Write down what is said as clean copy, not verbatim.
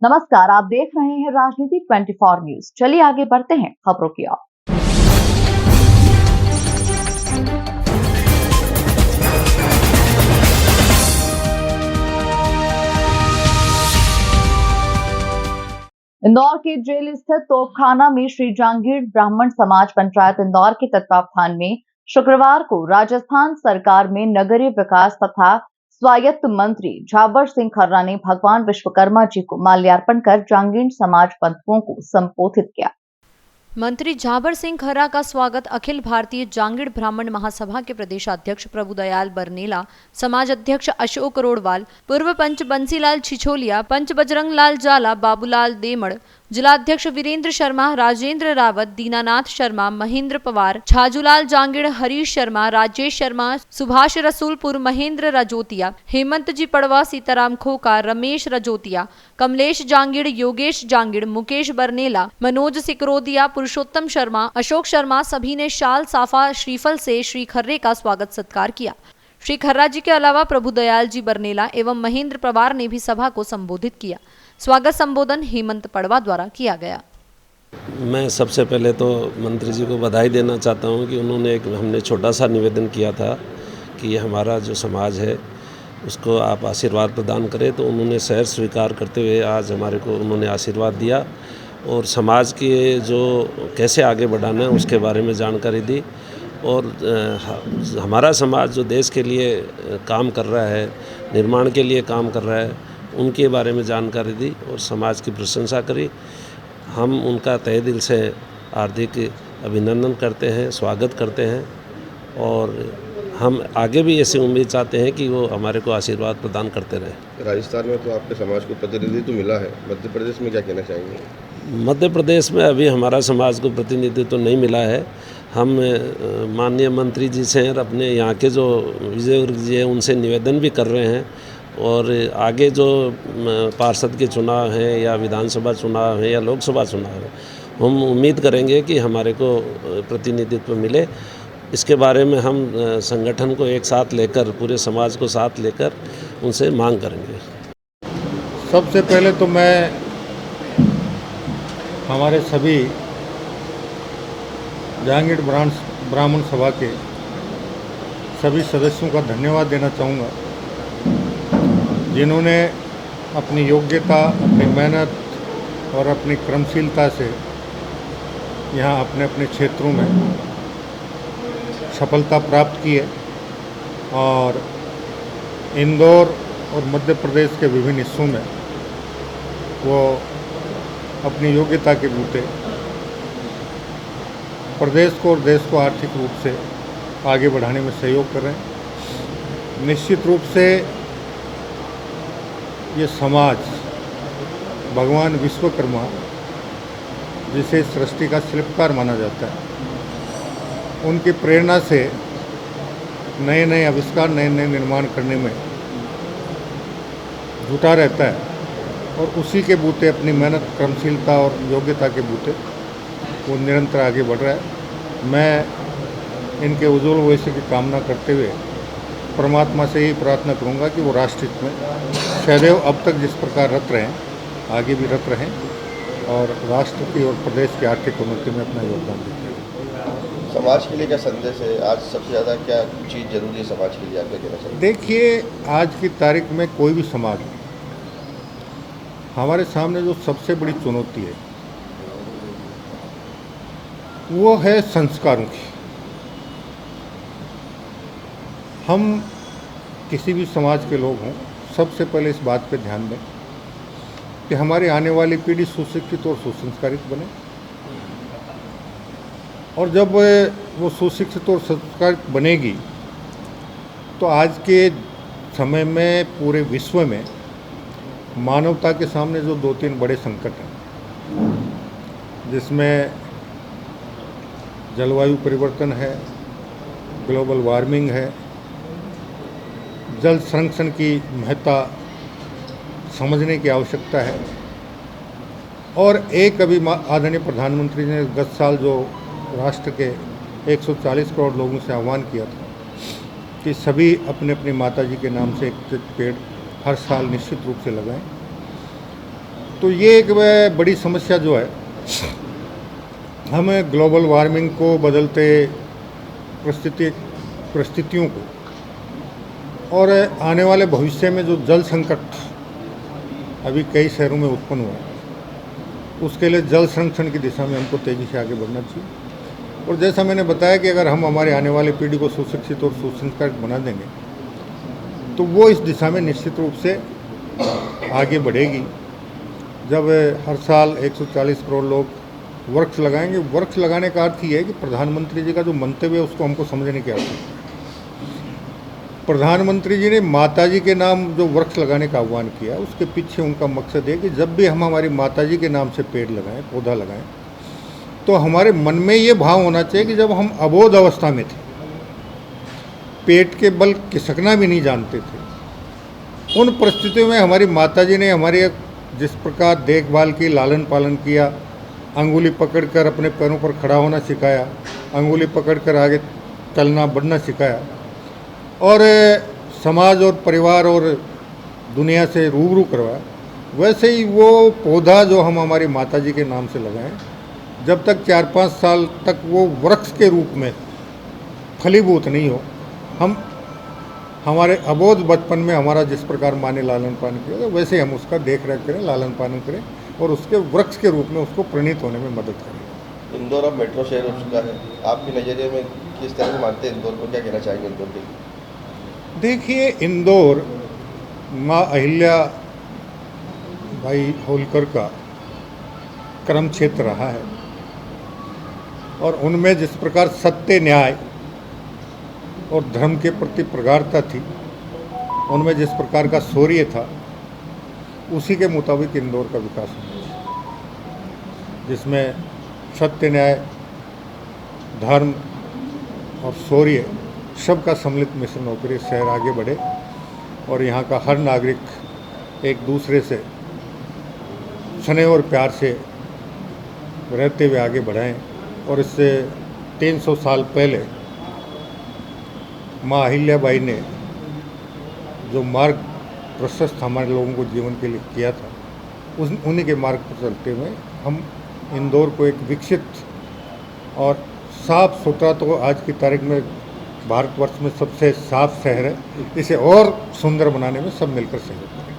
नमस्कार, आप देख रहे हैं राजनीति 24 न्यूज। चलिए आगे बढ़ते हैं खबरों की ओर। इंदौर के जेल स्थित तोपखाना में श्री जांगीड़ ब्राह्मण समाज पंचायत इंदौर के तत्वावधान में शुक्रवार को राजस्थान सरकार में नगरीय विकास तथा स्वायत्त मंत्री झाबर सिंह खर्रा ने भगवान विश्वकर्मा जी को माल्यार्पण कर जांगीड़ समाज बंधुओं को संबोधित किया। मंत्री झाबर सिंह खर्रा का स्वागत अखिल भारतीय जांगीड़ ब्राह्मण महासभा के प्रदेशाध्यक्ष प्रभुदयाल बरनेला, समाज अध्यक्ष अशोक रोडवाल, पूर्व पंच बंसीलाल छिछोलिया, पंच बजरंग लाल जाला, बाबूलाल देमड़, जिलाध्यक्ष वीरेंद्र शर्मा, राजेंद्र रावत, दीनानाथ शर्मा, महेंद्र पवार, छाजूलाल जांगीड़, हरीश शर्मा, राजेश शर्मा, सुभाष रसूलपुर, महेंद्र रजोतिया, हेमंत जी पड़वा, सीताराम खोका, रमेश रजोतिया, कमलेश जांगीड़, योगेश जांगीड़, मुकेश बरनेला, मनोज सिकरोदिया, पुरुषोत्तम शर्मा, अशोक शर्मा सभी ने शाल साफा श्रीफल से श्री खर्रे का स्वागत सत्कार किया। श्री खर्रा जी के अलावा प्रभुदयाल जी बरनेला एवं महेंद्र पवार ने भी सभा को संबोधित किया। स्वागत संबोधन हेमंत पड़वा द्वारा किया गया। मैं सबसे पहले तो मंत्री जी को बधाई देना चाहता हूं कि हमने छोटा सा निवेदन किया था कि हमारा जो समाज है उसको आप आशीर्वाद प्रदान करें, तो उन्होंने सहर्ष स्वीकार करते हुए आज हमारे को उन्होंने आशीर्वाद दिया और समाज के जो कैसे आगे बढ़ाना है उसके बारे में जानकारी दी और हमारा समाज जो देश के लिए काम कर रहा है, निर्माण के लिए काम कर रहा है, उनके बारे में जानकारी दी और समाज की प्रशंसा करी। हम उनका तहे दिल से हार्दिक अभिनंदन करते हैं, स्वागत करते हैं और हम आगे भी ऐसी उम्मीद चाहते हैं कि वो हमारे को आशीर्वाद प्रदान करते रहें। राजस्थान में तो आपके समाज को प्रतिनिधित्व मिला है, मध्य प्रदेश में क्या कहना चाहेंगे? मध्य प्रदेश में अभी हमारा समाज को प्रतिनिधित्व नहीं मिला है। हम माननीय मंत्री जी से और अपने यहाँ के जो विजय जी हैं उनसे निवेदन भी कर रहे हैं और आगे जो पार्षद के चुनाव हैं या विधानसभा चुनाव हैं या लोकसभा चुनाव है, हम उम्मीद करेंगे कि हमारे को प्रतिनिधित्व मिले। इसके बारे में हम संगठन को एक साथ लेकर, पूरे समाज को साथ लेकर उनसे मांग करेंगे। सबसे पहले तो मैं हमारे सभी जांगीड़ ब्राह्मण सभा के सभी सदस्यों का धन्यवाद देना चाहूँगा, जिन्होंने अपनी योग्यता, अपनी मेहनत और अपनी क्रमशीलता से यहाँ अपने अपने क्षेत्रों में सफलता प्राप्त की है और इंदौर और मध्य प्रदेश के विभिन्न हिस्सों में वो अपनी योग्यता के बूते प्रदेश को और देश को आर्थिक रूप से आगे बढ़ाने में सहयोग कर रहे हैं। निश्चित रूप से ये समाज भगवान विश्वकर्मा, जिसे सृष्टि का शिल्पकार माना जाता है, उनकी प्रेरणा से नए नए आविष्कार, नए नए निर्माण करने में जुटा रहता है और उसी के बूते अपनी मेहनत, क्रमशीलता और योग्यता के बूते वो निरंतर आगे बढ़ रहा है। मैं इनके उज्ज्वल भविष्य की कामना करते हुए परमात्मा से ही प्रार्थना करूंगा कि वो राष्ट्र हित में सदैव अब तक जिस प्रकार रत रहे हैं, आगे भी रत रहें और राष्ट्र की और प्रदेश की आर्थिक उन्नति में अपना योगदान देते हैं। समाज के लिए क्या संदेश है? आज सबसे ज़्यादा क्या चीज़ जरूरी है समाज के लिए, आप क्या कहना चाहिए? देखिए, आज की तारीख में कोई भी समाज, हमारे सामने जो सबसे बड़ी चुनौती है वो है संस्कारों की। हम किसी भी समाज के लोग हों, सबसे पहले इस बात पे ध्यान दें कि हमारी आने वाली पीढ़ी सुशिक्षित और सुसंस्कारित बने और जब वो सुशिक्षित और संस्कारित बनेगी तो आज के समय में पूरे विश्व में मानवता के सामने जो 2-3 बड़े संकट हैं, जिसमें जलवायु परिवर्तन है, ग्लोबल वार्मिंग है, जल संरक्षण की महत्ता समझने की आवश्यकता है और एक अभी आदरणीय प्रधानमंत्री ने गत साल जो राष्ट्र के 140 करोड़ लोगों से आह्वान किया था कि सभी अपने अपनी माता जी के नाम से एक पेड़ हर साल निश्चित रूप से लगाएं, तो ये एक बड़ी समस्या जो है, हमें ग्लोबल वार्मिंग को, बदलते परिस्थितियों को और आने वाले भविष्य में जो जल संकट अभी कई शहरों में उत्पन्न हुआ है, उसके लिए जल संरक्षण की दिशा में हमको तेज़ी से आगे बढ़ना चाहिए। और जैसा मैंने बताया कि अगर हम हमारे आने वाली पीढ़ी को सुशिक्षित और सुसंस्कृत बना देंगे तो वो इस दिशा में निश्चित रूप से आगे बढ़ेगी। जब हर साल 140 करोड़ लोग वृक्ष लगाएंगे, वृक्ष लगाने का अर्थ ये है कि प्रधानमंत्री जी का जो मंतव्य है उसको हमको समझने की आवश्यकता है। प्रधानमंत्री जी ने माता जी के नाम जो वृक्ष लगाने का आह्वान किया, उसके पीछे उनका मकसद है कि जब भी हम हमारी माता जी के नाम से पेड़ लगाएं, पौधा लगाएं, तो हमारे मन में ये भाव होना चाहिए कि जब हम अबोध अवस्था में थे, पेट के बल खिसकना भी नहीं जानते थे, उन परिस्थितियों में हमारी माता जी ने हमारी जिस प्रकार देखभाल की, लालन पालन किया, अंगुली पकड़कर अपने पैरों पर खड़ा होना सिखाया, अंगुली पकड़कर आगे चलना बढ़ना सिखाया और समाज और परिवार और दुनिया से रूबरू करवाया, वैसे ही वो पौधा जो हम हमारी माताजी के नाम से लगाएं, जब तक 4-5 साल तक वो वृक्ष के रूप में फलीभूत नहीं हो, हम हमारे अबोध बचपन में हमारा जिस प्रकार माँ ने लालन पालन किया, वैसे हम उसका देख रेख करें, लालन पालन करें और उसके वृक्ष के रूप में उसको प्रणीत होने में मदद करें। इंदौर अब मेट्रो शहर हो चुका है, आपके नज़रिए में किस तरह से मानते हैं इंदौर को, क्या कहना चाहेंगे इंदौर के? देखिए, इंदौर माँ अहिल्या भाई होलकर का कर्म क्षेत्र रहा है और उनमें जिस प्रकार सत्य, न्याय और धर्म के प्रति प्रगाढ़ता थी, उनमें जिस प्रकार का शौर्य था, उसी के मुताबिक इंदौर का विकास होना चाहिए, जिसमें सत्य, न्याय, धर्म और शौर्य सबका सम्मिलित मिश्रण होकर शहर आगे बढ़े और यहाँ का हर नागरिक एक दूसरे से स्नेह और प्यार से रहते हुए आगे बढ़ाएं। और इससे 300 साल पहले माँ अहिल्याबाई ने जो मार्ग प्रशस्त हमारे लोगों को जीवन के लिए किया था, उन्हीं के मार्ग पर चलते हुए हम इंदौर को एक विकसित और साफ सुथरा, तो आज की तारीख में भारतवर्ष में सबसे साफ शहर है, इसे और सुंदर बनाने में सब मिलकर सहयोग करें।